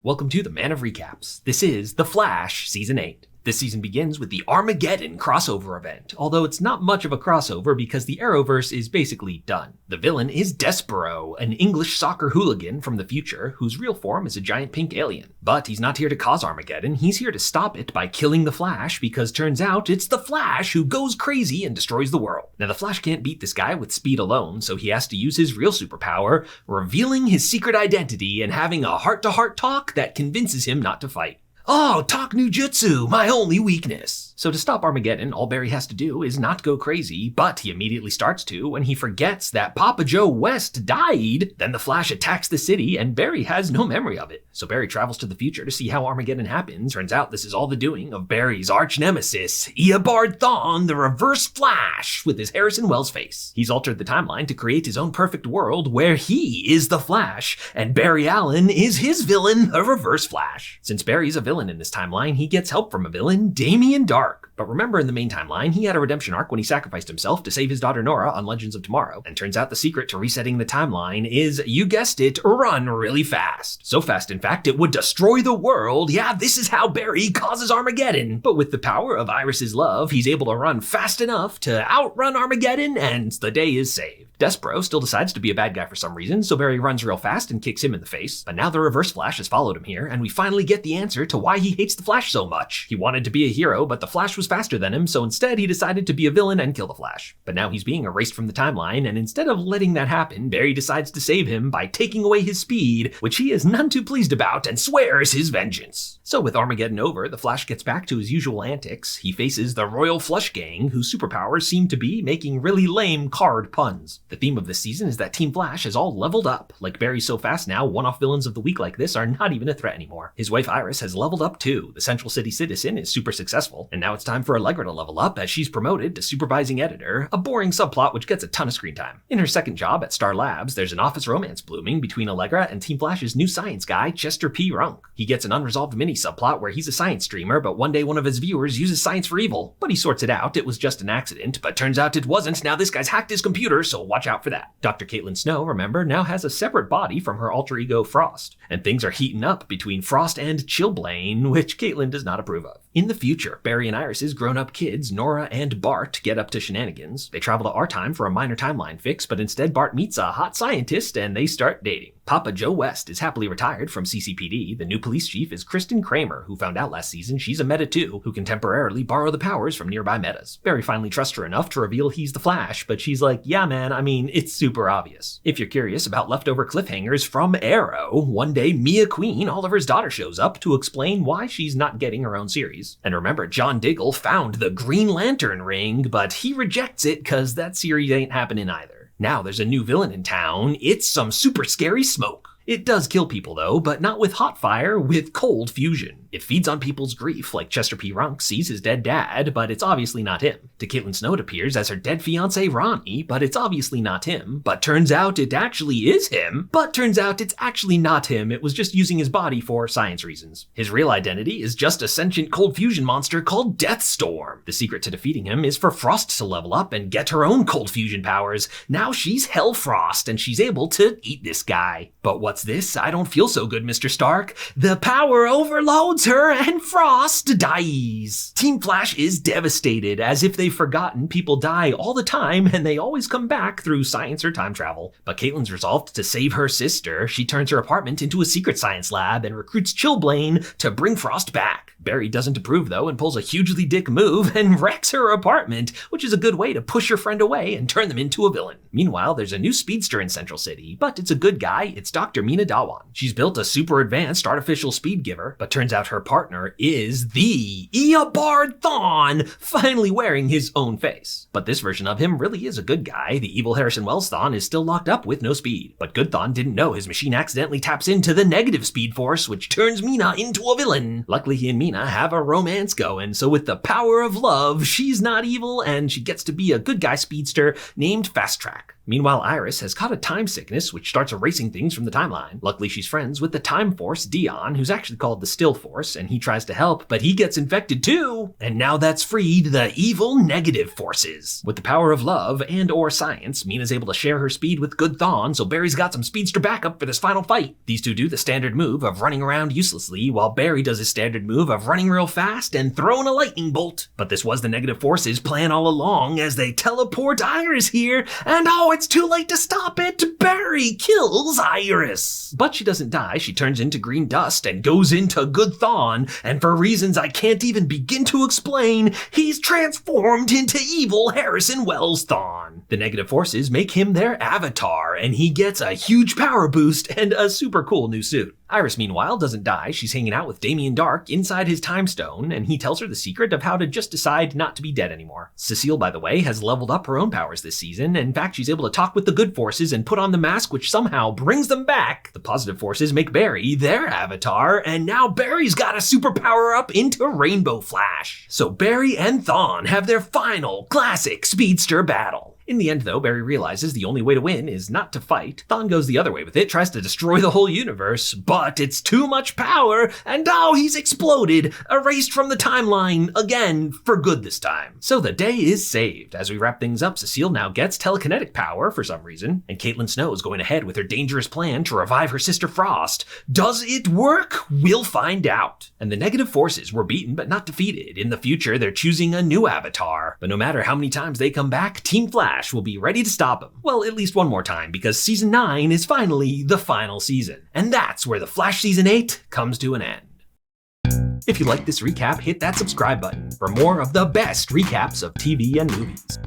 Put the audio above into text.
Welcome to the Man of Recaps. This is The Flash Season 8. This season begins with the Armageddon Crossover event, although it's not much of a crossover because the Arrowverse is basically done. The villain is Despero, an English soccer hooligan from the future whose real form is a giant pink alien. But he's not here to cause Armageddon, he's here to stop it by killing the Flash because turns out it's the Flash who goes crazy and destroys the world. Now the Flash can't beat this guy with speed alone, so he has to use his real superpower, revealing his secret identity and having a heart-to-heart talk that convinces him not to fight. Oh, talk ninjutsu, my only weakness. So to stop Armageddon, all Barry has to do is not go crazy, but he immediately starts to when he forgets that Papa Joe West died. Then the Flash attacks the city and Barry has no memory of it. So Barry travels to the future to see how Armageddon happens. Turns out this is all the doing of Barry's arch nemesis, Eobard Thawne, the Reverse Flash, with his Harrison Wells face. He's altered the timeline to create his own perfect world where he is the Flash and Barry Allen is his villain, the Reverse Flash. Since Barry's a villain in this timeline, he gets help from a villain, Damien Dark. But remember, in the main timeline, he had a redemption arc when he sacrificed himself to save his daughter Nora on Legends of Tomorrow. And turns out the secret to resetting the timeline is, you guessed it, run really fast. So fast, in fact, it would destroy the world. Yeah, this is how Barry causes Armageddon. But with the power of Iris's love, he's able to run fast enough to outrun Armageddon, and the day is saved. Despero still decides to be a bad guy for some reason, so Barry runs real fast and kicks him in the face. But now the Reverse Flash has followed him here, and we finally get the answer to why he hates the Flash so much. He wanted to be a hero, but the Flash was faster than him, so instead he decided to be a villain and kill the Flash. But now he's being erased from the timeline, and instead of letting that happen, Barry decides to save him by taking away his speed, which he is none too pleased about and swears his vengeance. So with Armageddon over, the Flash gets back to his usual antics. He faces the Royal Flush Gang, whose superpowers seem to be making really lame card puns. The theme of this season is that Team Flash has all leveled up. Like Barry's so fast now, one-off villains of the week like this are not even a threat anymore. His wife Iris has leveled up too. The Central City Citizen is super successful, and now it's time for Allegra to level up as she's promoted to supervising editor, a boring subplot which gets a ton of screen time. In her second job at Star Labs, there's an office romance blooming between Allegra and Team Flash's new science guy, Chester P. Runk. He gets an unresolved mini-subplot where he's a science streamer, but one day one of his viewers uses science for evil. But he sorts it out, it was just an accident, but turns out it wasn't. Now this guy's hacked his computer, so watch out for that. Dr. Caitlin Snow, remember, now has a separate body from her alter ego Frost, and things are heating up between Frost and Chillblaine, which Caitlin does not approve of. In the future, Barry and Iris's grown-up kids, Nora and Bart, get up to shenanigans. They travel to our time for a minor timeline fix, but instead Bart meets a hot scientist and they start dating. Papa Joe West is happily retired from CCPD. The new police chief is Kristen Kramer, who found out last season she's a meta too, who can temporarily borrow the powers from nearby metas. Barry finally trusts her enough to reveal he's the Flash, but she's like, yeah man, I mean, it's super obvious. If you're curious about leftover cliffhangers from Arrow, one day Mia Queen, Oliver's daughter, shows up to explain why she's not getting her own series. And remember, John Diggle found the Green Lantern ring, but he rejects it cause that series ain't happening either. Now there's a new villain in town. It's some super scary smoke. It does kill people though, but not with hot fire, with cold fusion. It feeds on people's grief, like Chester P. Runk sees his dead dad, but it's obviously not him. To Caitlin Snow it appears as her dead fiancé Ronnie, but it's obviously not him. But turns out it actually is him. But turns out it's actually not him, it was just using his body for science reasons. His real identity is just a sentient cold fusion monster called Deathstorm. The secret to defeating him is for Frost to level up and get her own cold fusion powers. Now she's Hellfrost, and she's able to eat this guy. But what's this? I don't feel so good, Mr. Stark. The power overloads her and Frost dies. Team Flash is devastated, as if they've forgotten people die all the time and they always come back through science or time travel. But Caitlin's resolved to save her sister. She turns her apartment into a secret science lab and recruits Chillblaine to bring Frost back. Barry doesn't approve though and pulls a hugely dick move and wrecks her apartment, which is a good way to push her friend away and turn them into a villain. Meanwhile, there's a new speedster in Central City, but it's a good guy. It's Dr. Mina Dawan. She's built a super advanced artificial speed giver, but turns out her partner is the Eobard Thawne, finally wearing his own face. But this version of him really is a good guy. The evil Harrison Wells Thawne is still locked up with no speed. But good Thawne didn't know his machine accidentally taps into the negative speed force, which turns Mina into a villain. Luckily, he and Mina have a romance going, so with the power of love, she's not evil and she gets to be a good guy speedster named Fast Track. Meanwhile, Iris has caught a time sickness which starts erasing things from the timeline. Luckily, she's friends with the Time Force Dion, who's actually called the Still Force, force, and he tries to help, but he gets infected too. And now that's freed the evil negative forces. With the power of love and or science, Mina's able to share her speed with good Thawne, so Barry's got some speedster backup for this final fight. These two do the standard move of running around uselessly, while Barry does his standard move of running real fast and throwing a lightning bolt. But this was the negative forces' plan all along, as they teleport Iris here, and oh, it's too late to stop it! Barry kills Iris! But she doesn't die, she turns into green dust and goes into good Thawne, and for reasons I can't even begin to explain, he's transformed into evil Harrison Wells Thawne. The negative forces make him their avatar, and he gets a huge power boost and a super cool new suit. Iris, meanwhile, doesn't die. She's hanging out with Damien Dark inside his time stone, and he tells her the secret of how to just decide not to be dead anymore. Cecile, by the way, has leveled up her own powers this season. In fact, she's able to talk with the good forces and put on the mask, which somehow brings them back. The positive forces make Barry their avatar, and now Barry's got a super power up into Rainbow Flash. So Barry and Thawne have their final classic speedster battle. In the end, though, Barry realizes the only way to win is not to fight. Thawne goes the other way with it, tries to destroy the whole universe, but it's too much power, and oh, he's exploded, erased from the timeline, again, for good this time. So the day is saved. As we wrap things up, Cecile now gets telekinetic power for some reason, and Caitlin Snow is going ahead with her dangerous plan to revive her sister Frost. Does it work? We'll find out. And the negative forces were beaten but not defeated. In the future, they're choosing a new avatar, but no matter how many times they come back, Team Flash will be ready to stop him. Well, at least one more time, because Season 9 is finally the final season. And that's where The Flash Season 8 comes to an end. If you like this recap, hit that subscribe button for more of the best recaps of TV and movies.